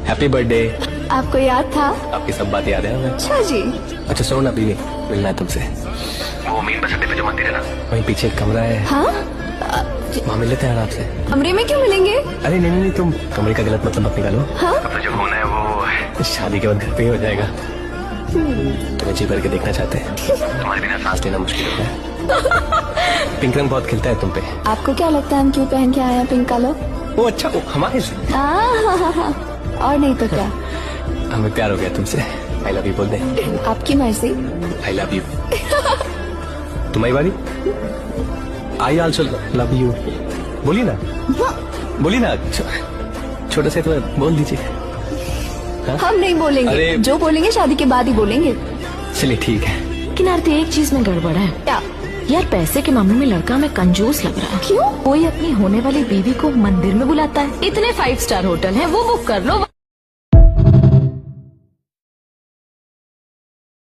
Happy birthday. आपको याद था? आपकी सब बात याद है हमें। अच्छा जी। अच्छा सुनो ना बीवी, मिलना है तुमसे। वो मेन बस अड्डे पे जो मंदिर है ना, वहीं पीछे एक कमरा है। हाँ? वहाँ मिल लेते हैं आराम से। कमरे में क्यों मिलेंगे? अरे नहीं नहीं, तुम कमरे का गलत मतलब मत निकालो। हाँ? अपना जो होना है वो शादी के बाद घर पे ही हो जाएगा। तुम्हें जी भर के देखना चाहते हैं। तुम्हारे बिना सांस लेना मुश्किल होता है। पिंक रंग बहुत खिलता है तुम पे। आपको क्या लगता है हम क्यों पहन के आए हैं पिंक कलर? वो अच्छा, वो हमारे से। हाँ, और नहीं तो क्या। हमें प्यार हो गया तुमसे। आई लव यू बोल दे। आपकी मर्जी। I love you. तुम्हारी बारी। I also love you. बोली ना, बोली ना। छोटे से तो बोल दीजिए। हम नहीं बोलेंगे। अरे जो बोलेंगे शादी के बाद ही बोलेंगे। चलिए ठीक है। लेकिन आरती एक चीज में गड़बड़ है। क्या? यार पैसे के मामले में लड़का में कंजूस लग रहा है। क्यों? कोई अपनी होने वाली बीवी को मंदिर में बुलाता है, इतने 5 स्टार होटल हैं वो बुक कर लो।